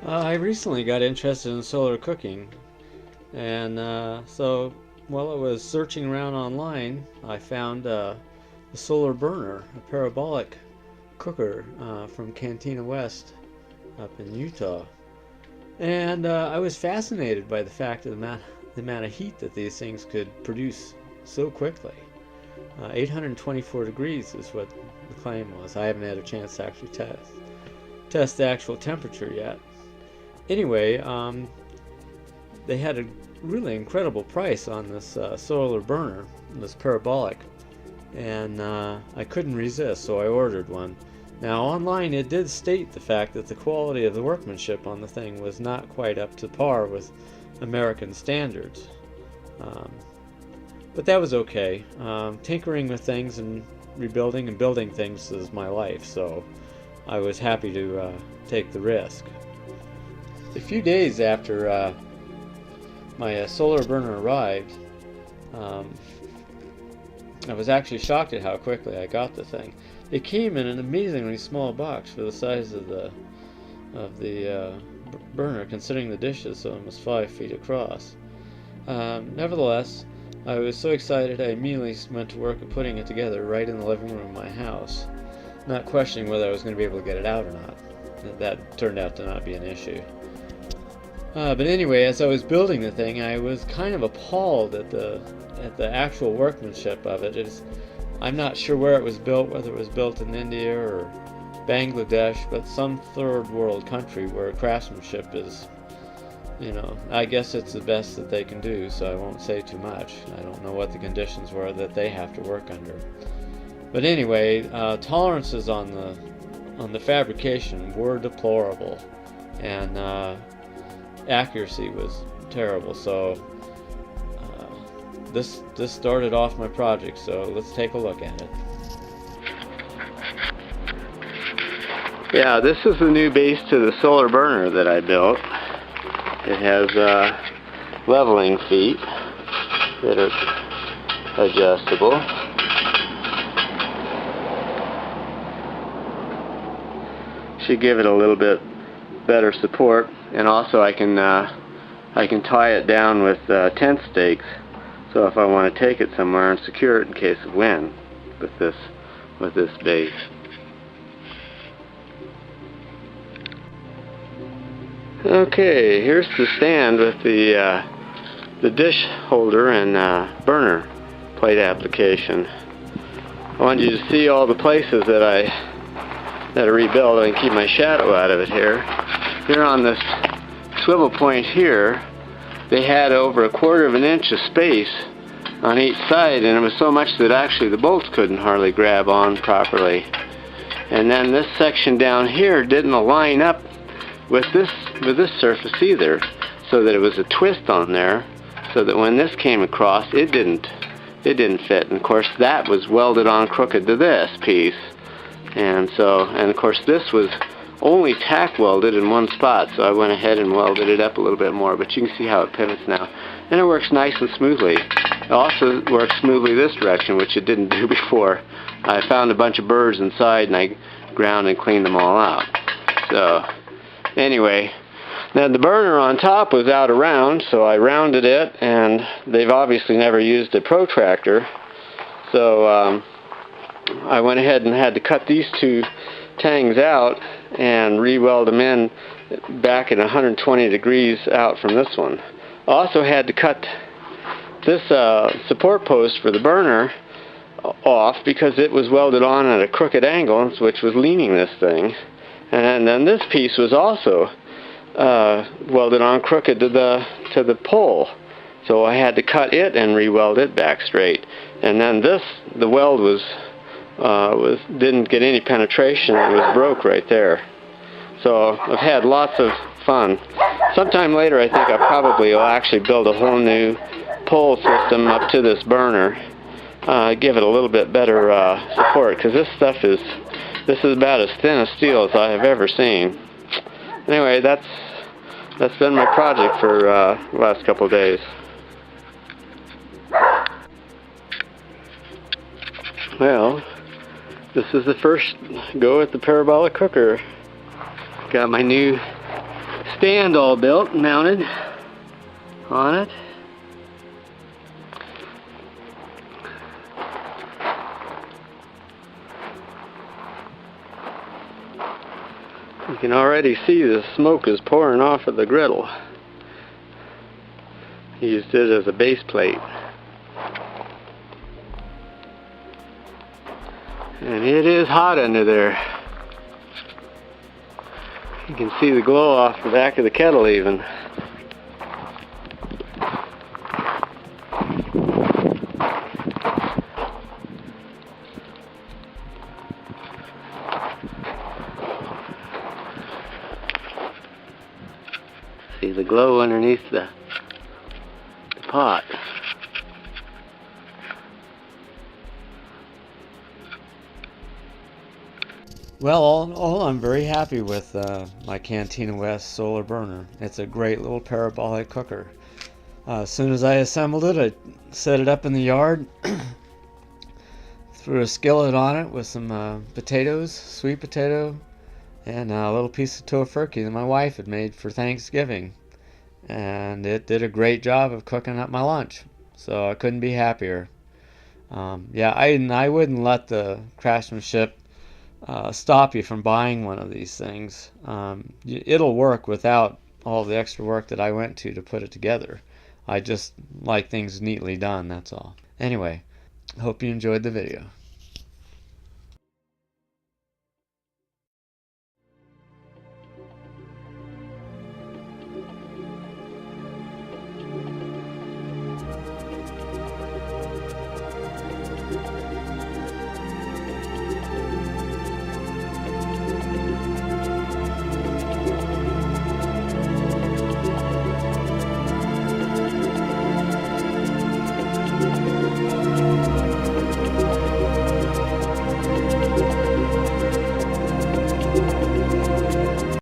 I recently got interested in solar cooking, and so while I was searching around online, I found a solar burner, a parabolic cooker from Cantina West up in Utah. And I was fascinated by the fact of the amount of heat that these things could produce so quickly. 824 degrees is what the claim was. I haven't had a chance to actually test the actual temperature yet. Anyway, they had a really incredible price on this solar burner, this parabolic, and I couldn't resist, so I ordered one. Now online it did state the fact that the quality of the workmanship on the thing was not quite up to par with American standards. But that was okay. Tinkering with things and rebuilding and building things is my life, so I was happy to take the risk. A few days after my solar burner arrived, I was actually shocked at how quickly I got the thing. It came in an amazingly small box for the size of the burner, considering the dish is almost 5 feet across. Nevertheless, I was so excited I immediately went to work at putting it together right in the living room of my house, not questioning whether I was going to be able to get it out or not. That turned out to not be an issue. But anyway, as I was building the thing, I was kind of appalled at the actual workmanship of it. I'm not sure where it was built, whether it was built in India or Bangladesh, but some third world country where craftsmanship is, I guess it's the best that they can do, so I won't say too much. I don't know what the conditions were that they have to work under. But anyway, tolerances on the fabrication were deplorable, and accuracy was terrible. So this started off my project, so let's take a look at it. Yeah, this is the new base to the solar burner that I built. It has leveling feet that are adjustable. Should give it a little bit better support, and also I can tie it down with tent stakes. So if I want to take it somewhere and secure it in case of wind with this base. Okay, here's the stand with the dish holder and burner plate application. I want you to see all the places that I rebuilt. I can keep my shadow out of it here. Here on this swivel point here, they had over 1/4 of an inch of space on each side, and it was so much that actually the bolts couldn't hardly grab on properly. And then this section down here didn't align up with this surface either, so that it was a twist on there, so that when this came across, it didn't fit. And of course that was welded on crooked to this piece, and of course this was only tack welded in one spot, so I went ahead and welded it up a little bit more, but you can see how it pivots now, and it works nice and smoothly. It also works smoothly this direction, which it didn't do before. I found a bunch of burrs inside and I ground and cleaned them all out. So anyway, now the burner on top was out of round, so I rounded it, and they've obviously never used a protractor, so I went ahead and had to cut these two tangs out and re-weld them in back at 120 degrees out from this one. Also had to cut this support post for the burner off because it was welded on at a crooked angle, which was leaning this thing. And then this piece was also welded on crooked to the pole, so I had to cut it and re-weld it back straight. And then the weld didn't get any penetration. It was broke right there. So I've had lots of fun. Sometime later, I think I probably will actually build a whole new pole system up to this burner, give it a little bit better support, because this is about as thin a steel as I have ever seen. Anyway, that's been my project for the last couple of days. Well, this is the first go at the parabolic cooker. Got my new stand all built and mounted on it. You can already see the smoke is pouring off of the griddle. He used it as a base plate. And it is hot under there. You can see the glow off the back of the kettle even. See the glow underneath the pot. Well, all I'm very happy with my Cantina West solar burner. It's a great little parabolic cooker. As soon as I assembled it, I set it up in the yard, threw a skillet on it with some potatoes, sweet potato, and a little piece of tofurkey that my wife had made for Thanksgiving. And it did a great job of cooking up my lunch, so I couldn't be happier. Yeah, I wouldn't let the craftsmanship stop you from buying one of these things. It'll work without all the extra work that I went to put it together. I just like things neatly done, that's all. Anyway, hope you enjoyed the video.